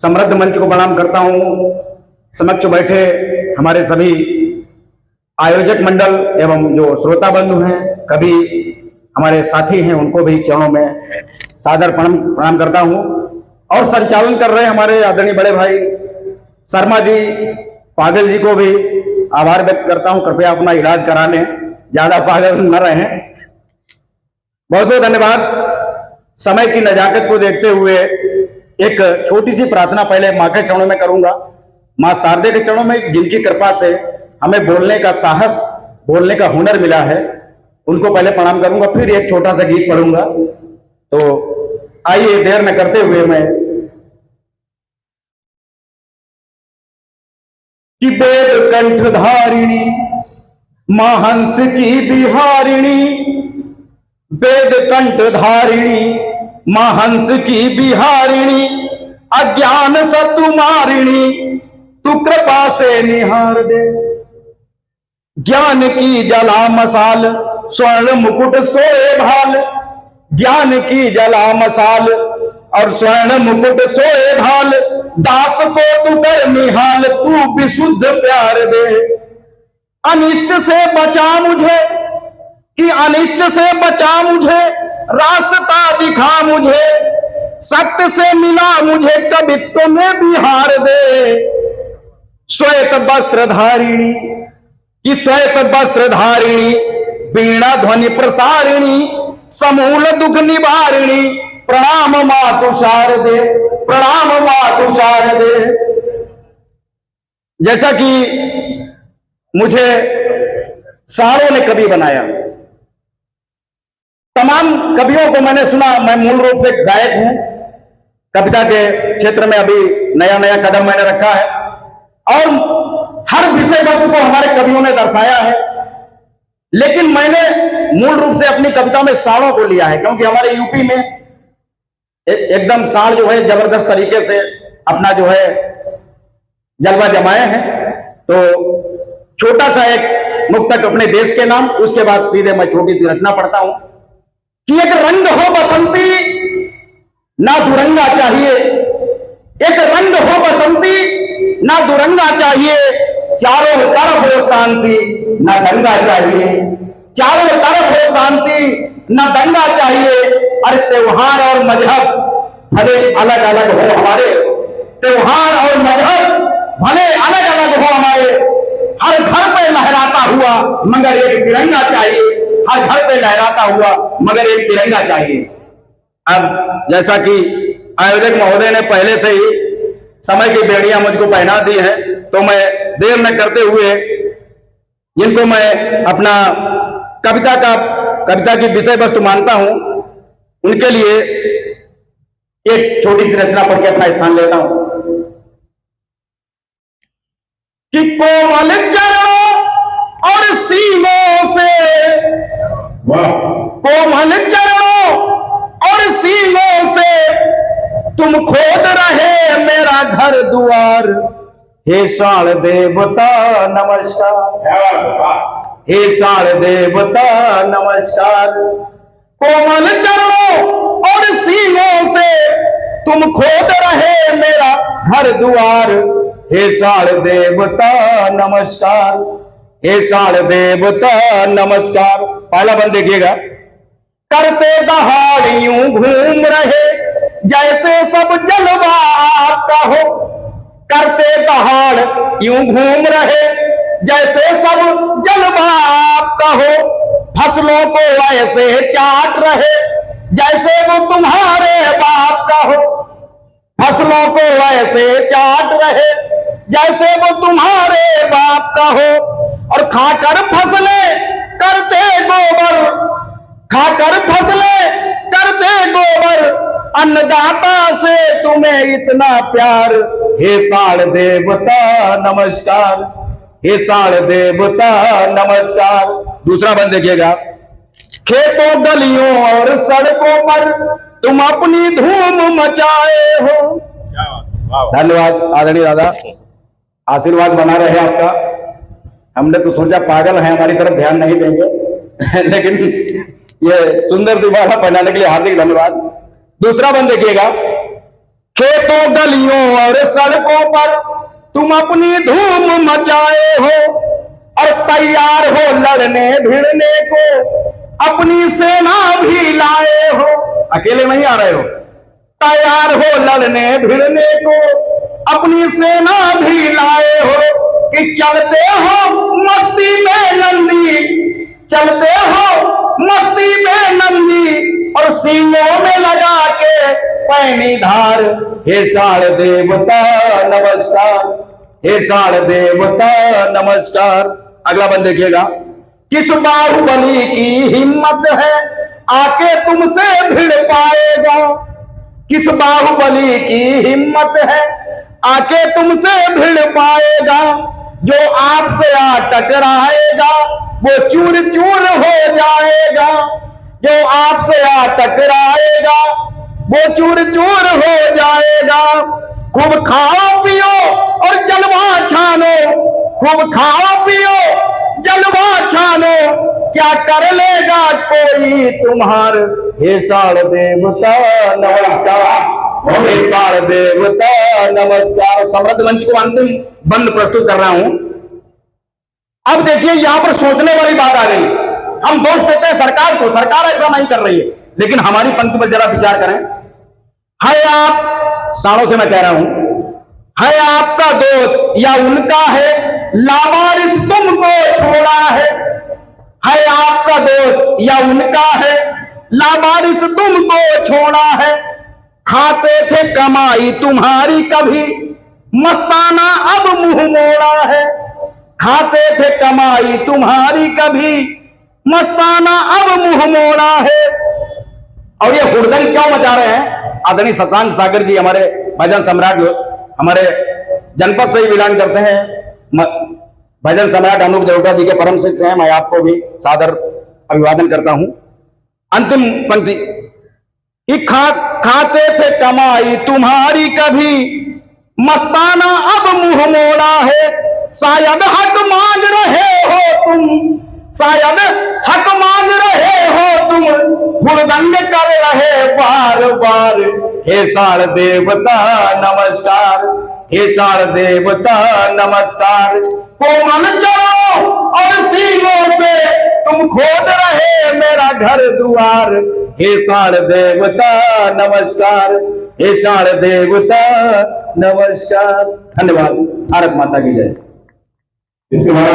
समृद्ध मंच को प्रणाम करता हूं। समक्ष बैठे हमारे सभी आयोजक मंडल एवं जो श्रोता बंधु हैं, कभी हमारे साथी हैं, उनको भी चरणों में सादर प्रणाम करता हूं। और संचालन कर रहे हमारे आदरणीय बड़े भाई शर्मा जी, पागल जी को भी आभार व्यक्त करता हूं। कृपया अपना इलाज करा लें, ज्यादा पागल न रहें। बहुत बहुत धन्यवाद। समय की नजाकत को देखते हुए एक छोटी सी प्रार्थना पहले मां के चरणों में करूंगा। मां शारदे के चरणों में, जिनकी कृपा से हमें बोलने का साहस, बोलने का हुनर मिला है, उनको पहले प्रणाम करूंगा, फिर एक छोटा सा गीत पढ़ूंगा। तो आइए देर न करते हुए मैं कि वेद कंठ धारिणी महांस की बिहारिणी, वेद कंठ धारिणी महांस की बिहारिणी, अज्ञान सतुमारिणी तू कृपा से निहार दे। ज्ञान की जला मसाल स्वर्ण मुकुट सोए भाल, ज्ञान की जला मसाल और स्वर्ण मुकुट सोए भाल, दास को तू कर निहाल, तू विशुद्ध प्यार दे। अनिष्ट से बचा मुझे, कि अनिष्ट से बचा मुझे, रास्ता दिखा मुझे, सत्य से मिला मुझे, कवित्व में बिहार दे। श्वेत वस्त्र धारिणी, कि श्वेत वस्त्र धारिणी, वीणा ध्वनि प्रसारिणी, समूल दुख निवारिणी, प्रणाम मातु शारदे, प्रणाम मातु शारदे। जैसा कि मुझे सारों ने कवि बनाया, तमाम कवियों को मैंने सुना। मैं मूल रूप से गायक हूं, कविता के क्षेत्र में अभी नया नया कदम मैंने रखा है और हर विषय वस्तु को हमारे कवियों ने दर्शाया है। लेकिन मैंने मूल रूप से अपनी कविता में साड़ों को लिया है, क्योंकि हमारे यूपी में एकदम साड़ जो है जबरदस्त तरीके से अपना जो है जलवा जमाए हैं। तो छोटा सा एक मुक्तक अपने देश के नाम, उसके बाद सीधे मैं छोटी सी रचना पढ़ता हूं कि एक रंग हो बसंती ना दुरंगा चाहिए, एक रंग हो बसंती ना दुरंगा चाहिए, चारों तरफ हो शांति ना दंगा चाहिए, चारों तरफ हो शांति ना दंगा चाहिए। अरे त्योहार और मजहब भले अलग अलग हो हमारे, त्योहार और मजहब भले अलग अलग हो हमारे, हर घर पे लहराता हुआ मगर एक तिरंगा चाहिए, हर घर पे लहराता हुआ मगर एक तिरंगा चाहिए। अब जैसा कि आयोजक महोदय ने पहले से ही समय की बेड़ियां मुझको पहना दी है, तो मैं देर न करते हुए जिनको मैं अपना कविता की विषय वस्तु मानता हूं, उनके लिए एक छोटी सी रचना पढ़ के अपना स्थान लेता हूं कि कोमल चरणों और सीनों से, कोमल चरणों और सीनों से तुम खोद रहे मेरा घर द्वार, हे शाल देवता नमस्कार, हे शाल देवता नमस्कार। कोमल चरणों और सीनों से तुम खोद रहे मेरा घर द्वार, हे शाल देवता नमस्कार, हे शाल देवता नमस्कार। पहला बंद देखिएगा। करते दहाड़ यूं घूम रहे जैसे सब जलवा आपका हो, करते दहाड़ यूं घूम रहे जैसे सब जलवा आपका हो, फसलों को ऐसे चाट रहे जैसे वो तुम्हारे बाप का हो, फसलों को ऐसे चाट रहे जैसे वो तुम्हारे बाप का हो, और खाकर फसलें करते गोबर, खाकर फसलें करते गोबर, अन्नदाता से तुम्हें इतना प्यार, हे साड़ देवता नमस्कार, हे साड़ देवता नमस्कार। दूसरा बंद देखिएगा। खेतों गलियों और सड़कों पर तुम अपनी धूम मचाए हो। धन्यवाद आदरणीय दादा, आशीर्वाद बना रहे आपका। हमने तो सोचा पागल है, हमारी तरफ ध्यान नहीं देंगे लेकिन ये सुंदर सी माला पहनाने के लिए हार्दिक धन्यवाद। दूसरा बंद देखिएगा। खेतों गलियों और सड़कों पर तुम अपनी धूम मचाए हो और तैयार हो लड़ने भिड़ने को, अपनी सेना भी लाए हो। अकेले नहीं आ रहे हो, तैयार हो लड़ने भिड़ने को, अपनी सेना भी लाए हो। कि चलते हो मस्ती में नंदी, चलते हो मस्ती में नंदी, और सींगों में लगा के पैनी धार। हे साढ़ देवता नमस्कार, हे साढ़ देवता नमस्कार। अगला बंद देखिएगा। किस बाहुबली की हिम्मत है आके तुमसे भिड़ पाएगा, किस बाहुबली की हिम्मत है आके तुमसे भिड़ पाएगा। जो आपसे आ टकराएगा वो चूर चूर हो जाएगा, जो आपसे आ टकराएगा वो चूर चूर हो जाएगा। खूब खाओ पियो और जलवा छानो, खूब खाओ पियो जलवा छानो, क्या कर लेगा कोई तुम्हार। हे साढ़ देवता नमस्कार, हे साढ़ देवता नमस्कार। समृद्ध मंच को अंतिम बंद प्रस्तुत कर रहा हूं। अब देखिए यहां पर सोचने वाली बात आ गई। हम दोष देते हैं सरकार को, सरकार ऐसा नहीं कर रही है, लेकिन हमारी पंक्ति पर जरा विचार करें। है आप, सालों से मैं कह रहा हूं, है आपका दोष या उनका है लावारिस तुमको छोड़ा है आपका दोष या उनका है लावारिस तुमको छोड़ा है। खाते थे कमाई तुम्हारी कभी मस्ताना अब मुंह मोड़ा है, खाते थे कमाई तुम्हारी कभी मस्ताना अब मुंह मोड़ा है। और ये हुड़दंग क्यों मचा रहे हैं? आदरणीय शशांक सागर जी हमारे भजन सम्राट, हमारे जनपद से ही बिलोंग करते हैं, भजन सम्राट अनूप जलोटा जी के परम शिष्य हैं। मैं आपको भी सादर अभिवादन करता हूं। अंतिम पंक्ति, खाते थे कमाई तुम्हारी कभी मस्ताना अब मुंह मोड़ा है। शायद हक मांग रहे हो तुम, शायद हक मांग रहे हो तुम, हुड़दंग कर रहे बार बार। हे साढ़ देवता नमस्कार, हे साढ़ देवता नमस्कार। कोमल चलो और सीनों से तुम खोद रहे मेरा घर द्वार। हे साढ़ देवता नमस्कार, हे साढ़ देवता नमस्कार। धन्यवाद। भारत माता की जय। इसके बाद